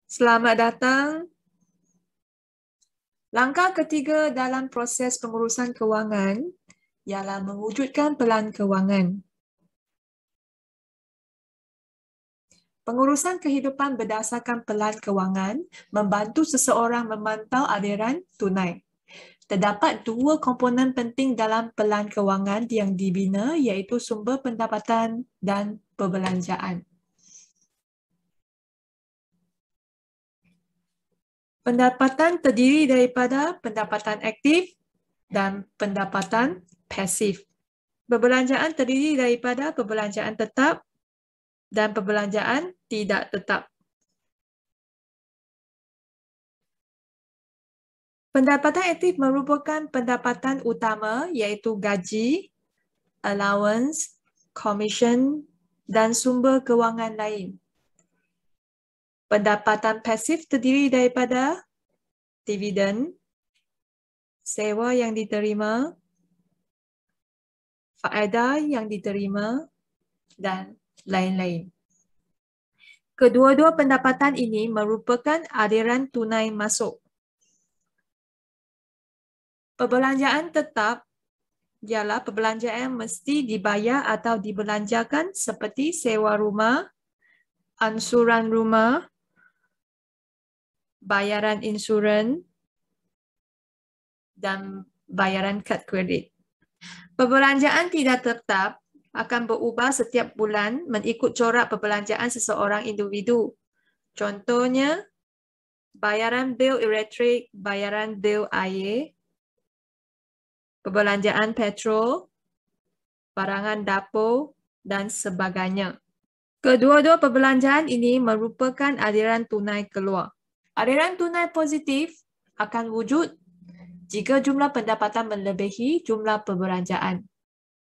Selamat datang. Langkah ketiga dalam proses pengurusan kewangan ialah mewujudkan pelan kewangan. Pengurusan kehidupan berdasarkan pelan kewangan membantu seseorang memantau aliran tunai. Terdapat dua komponen penting dalam pelan kewangan yang dibina, iaitu sumber pendapatan dan perbelanjaan. Pendapatan terdiri daripada pendapatan aktif dan pendapatan pasif. Perbelanjaan terdiri daripada perbelanjaan tetap dan perbelanjaan tidak tetap. Pendapatan aktif merupakan pendapatan utama iaitu gaji, allowance, commission dan sumber kewangan lain. Pendapatan pasif terdiri daripada dividen, sewa yang diterima, faedah yang diterima dan lain-lain. Kedua-dua pendapatan ini merupakan aliran tunai masuk. Perbelanjaan tetap ialah perbelanjaan yang mesti dibayar atau dibelanjakan seperti sewa rumah, ansuran rumah, bayaran insurans dan bayaran kad kredit. Perbelanjaan tidak tetap akan berubah setiap bulan mengikut corak perbelanjaan seseorang individu. Contohnya, bayaran bil elektrik, bayaran bil air, perbelanjaan petrol, barangan dapur dan sebagainya. Kedua-dua perbelanjaan ini merupakan aliran tunai keluar. Aliran tunai positif akan wujud jika jumlah pendapatan melebihi jumlah perbelanjaan.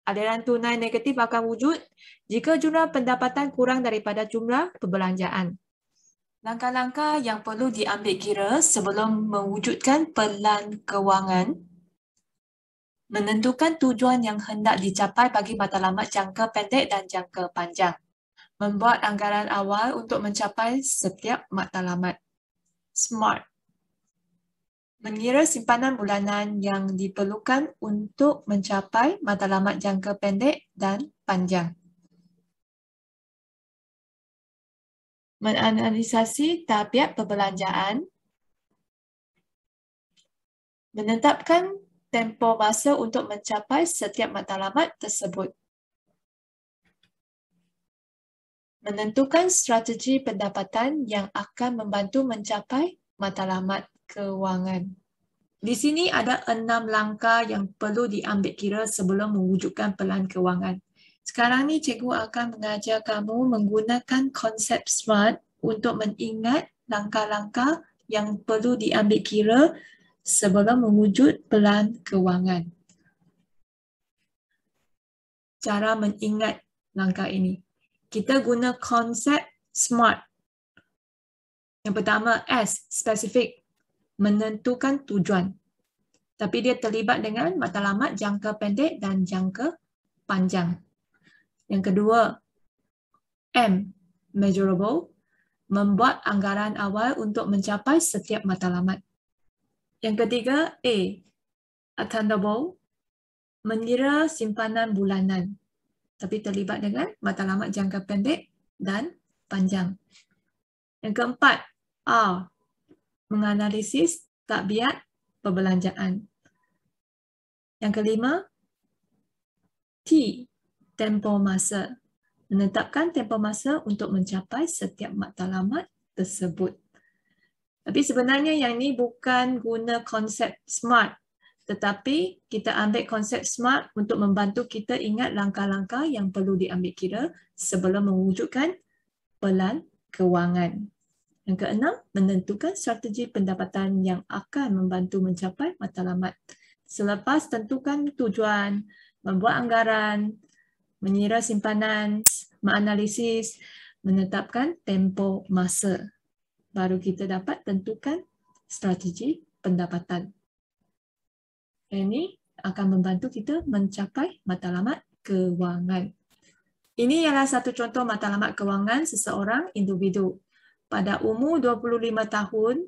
Aliran tunai negatif akan wujud jika jumlah pendapatan kurang daripada jumlah perbelanjaan. Langkah-langkah yang perlu diambil kira sebelum mewujudkan pelan kewangan: menentukan tujuan yang hendak dicapai bagi matlamat jangka pendek dan jangka panjang. Membuat anggaran awal untuk mencapai setiap matlamat. SMART. Mengira simpanan bulanan yang diperlukan untuk mencapai matlamat jangka pendek dan panjang. Menganalisasi tabiat perbelanjaan. Menetapkan tempoh masa untuk mencapai setiap matlamat tersebut. Menentukan strategi pendapatan yang akan membantu mencapai matlamat kewangan. Di sini ada 6 langkah yang perlu diambil kira sebelum mewujudkan pelan kewangan. Sekarang ni cikgu akan mengajar kamu menggunakan konsep SMART untuk mengingat langkah-langkah yang perlu diambil kira sebelum mewujud pelan kewangan. Cara mengingat langkah ini. Kita guna konsep SMART. Yang pertama, S, spesifik, menentukan tujuan. Tapi dia terlibat dengan matlamat jangka pendek dan jangka panjang. Yang kedua, M, measurable, membuat anggaran awal untuk mencapai setiap matlamat. Yang ketiga, A, attainable, mengira simpanan bulanan. Tapi terlibat dengan matlamat jangka pendek dan panjang. Yang keempat, R, menganalisis tabiat perbelanjaan. Yang kelima, T, tempoh masa, menetapkan tempoh masa untuk mencapai setiap matlamat tersebut. Tapi sebenarnya yang ini bukan guna konsep SMART, tetapi kita ambil konsep SMART untuk membantu kita ingat langkah-langkah yang perlu diambil kira sebelum mewujudkan pelan kewangan. Yang keenam, menentukan strategi pendapatan yang akan membantu mencapai matlamat. Selepas tentukan tujuan, membuat anggaran, mengira simpanan, menganalisis, menetapkan tempoh masa, baru kita dapat tentukan strategi pendapatan. Ini akan membantu kita mencapai matlamat kewangan. Ini ialah satu contoh matlamat kewangan seseorang individu. pada umur 25 tahun,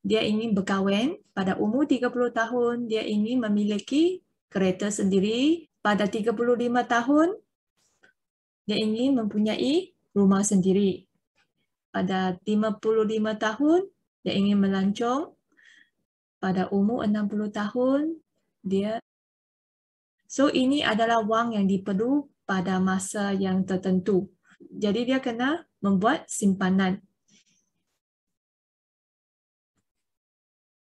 dia ingin berkahwin. Pada umur 30 tahun, dia ingin memiliki kereta sendiri. Pada 35 tahun, dia ingin mempunyai rumah sendiri. Pada 55 tahun, dia ingin melancong. Pada umur 60 tahun, dia... So, ini adalah wang yang diperlu pada masa yang tertentu. Jadi, dia kena membuat simpanan.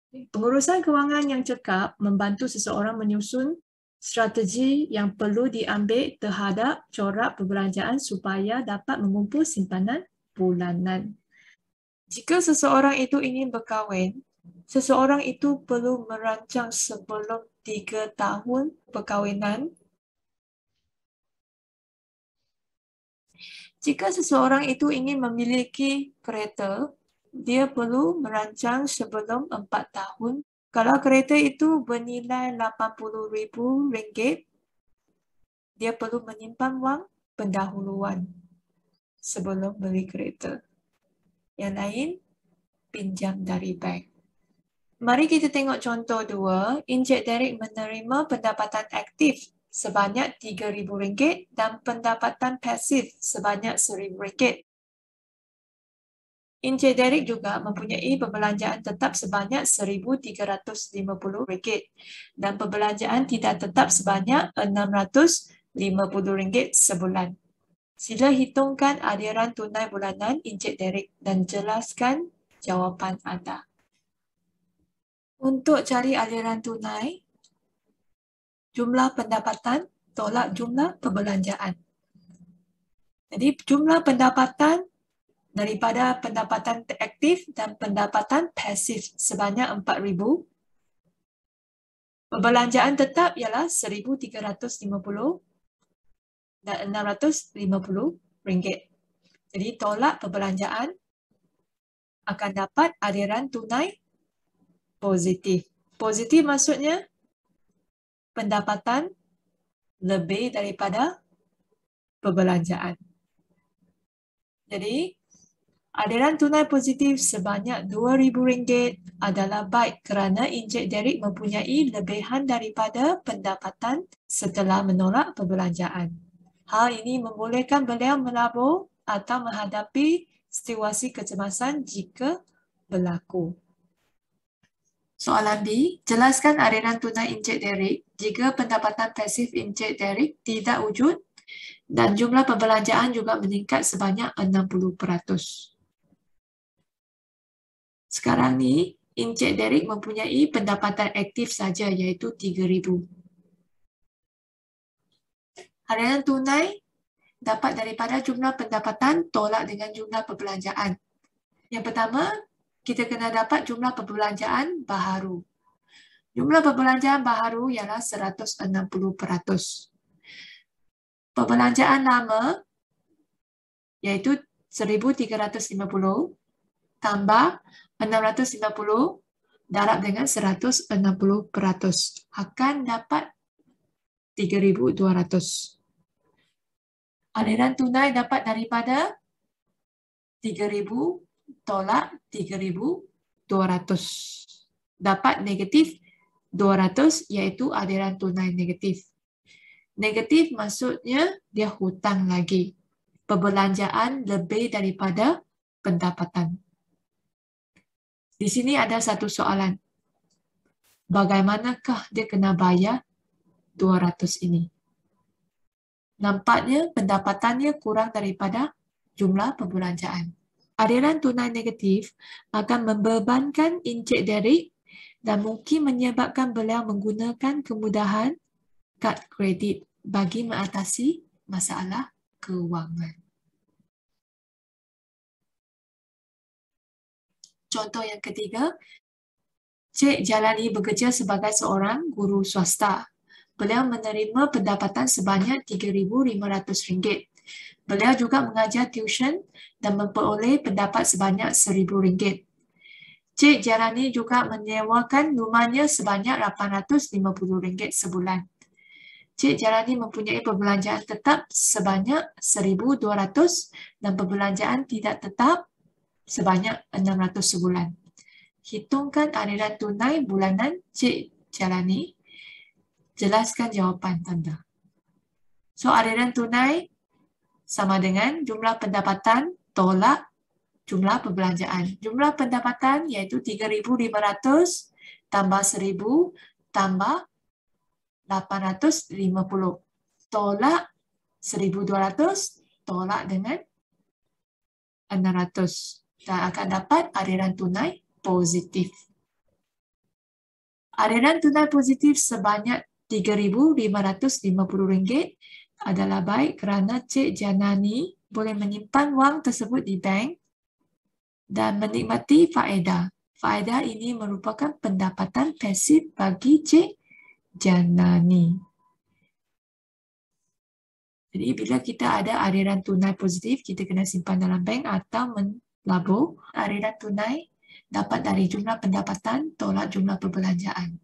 Pengurusan kewangan yang cekap membantu seseorang menyusun strategi yang perlu diambil terhadap corak perbelanjaan supaya dapat mengumpul simpanan bulanan. Jika seseorang itu ingin berkahwin, seseorang itu perlu merancang sebelum 3 tahun perkahwinan. Jika seseorang itu ingin memiliki kereta, dia perlu merancang sebelum 4 tahun. Kalau kereta itu bernilai RM80,000, dia perlu menyimpan wang pendahuluan sebelum beli kereta. Yang lain, pinjam dari bank. Mari kita tengok contoh 2. Encik Derek menerima pendapatan aktif sebanyak RM3,000 dan pendapatan pasif sebanyak RM1,000. Encik Derek juga mempunyai perbelanjaan tetap sebanyak RM1,350 dan perbelanjaan tidak tetap sebanyak RM650 sebulan. Sila hitungkan aliran tunai bulanan Encik Derek dan jelaskan jawapan anda. Untuk cari aliran tunai, jumlah pendapatan tolak jumlah perbelanjaan. Jadi jumlah pendapatan daripada pendapatan aktif dan pendapatan pasif sebanyak RM4,000. Perbelanjaan tetap ialah RM1,350 dan RM650. Jadi tolak perbelanjaan akan dapat aliran tunai positif. Positif maksudnya pendapatan lebih daripada perbelanjaan. Jadi, aliran tunai positif sebanyak RM2,000 adalah baik kerana Encik Derek mempunyai lebihan daripada pendapatan setelah menolak perbelanjaan. Hal ini membolehkan beliau melabur atau menghadapi situasi kecemasan jika berlaku. Soalan B, jelaskan aliran tunai Encik Derek jika pendapatan pasif Encik Derek tidak wujud dan jumlah perbelanjaan juga meningkat sebanyak 60%. Sekarang ni, Encik Derek mempunyai pendapatan aktif saja iaitu RM3,000. Aliran tunai dapat daripada jumlah pendapatan tolak dengan jumlah perbelanjaan. Yang pertama, kita kena dapat jumlah perbelanjaan baharu. Jumlah perbelanjaan baharu ialah 160%. Perbelanjaan lama iaitu 1,350 tambah 650 darab dengan 160% akan dapat 3,200. Aliran tunai dapat daripada 3,000 tolak 3,200. Dapat negatif 200 iaitu aliran tunai negatif. Negatif maksudnya dia hutang lagi. Perbelanjaan lebih daripada pendapatan. Di sini ada satu soalan. Bagaimanakah dia kena bayar 200 ini? Nampaknya pendapatannya kurang daripada jumlah perbelanjaan. Aliran tunai negatif akan membebankan Encik Derek dan mungkin menyebabkan beliau menggunakan kemudahan kad kredit bagi mengatasi masalah kewangan. Contoh yang ketiga, Cik Jalani bekerja sebagai seorang guru swasta. Beliau menerima pendapatan sebanyak RM3,500. Beliau juga mengajar tuition dan memperoleh pendapat sebanyak RM1,000. Cik Jalani juga menyewakan rumahnya sebanyak RM850 sebulan. Cik Jalani mempunyai perbelanjaan tetap sebanyak RM1,200 dan perbelanjaan tidak tetap sebanyak 600 sebulan. Hitungkan aliran tunai bulanan Cik jalani. Jelaskan jawapan tanda. So, aliran tunai sama dengan jumlah pendapatan tolak jumlah perbelanjaan. Jumlah pendapatan iaitu 3,500 tambah 1,000 tambah 850. Tolak 1,200 tolak dengan 600. Dan akan dapat aliran tunai positif. Aliran tunai positif sebanyak RM3,550 adalah baik kerana Cik Janani boleh menyimpan wang tersebut di bank dan menikmati faedah. Faedah ini merupakan pendapatan pasif bagi Cik Janani. Jadi bila kita ada aliran tunai positif, kita kena simpan dalam bank atau melabur. Aliran tunai dapat dari jumlah pendapatan tolak jumlah perbelanjaan.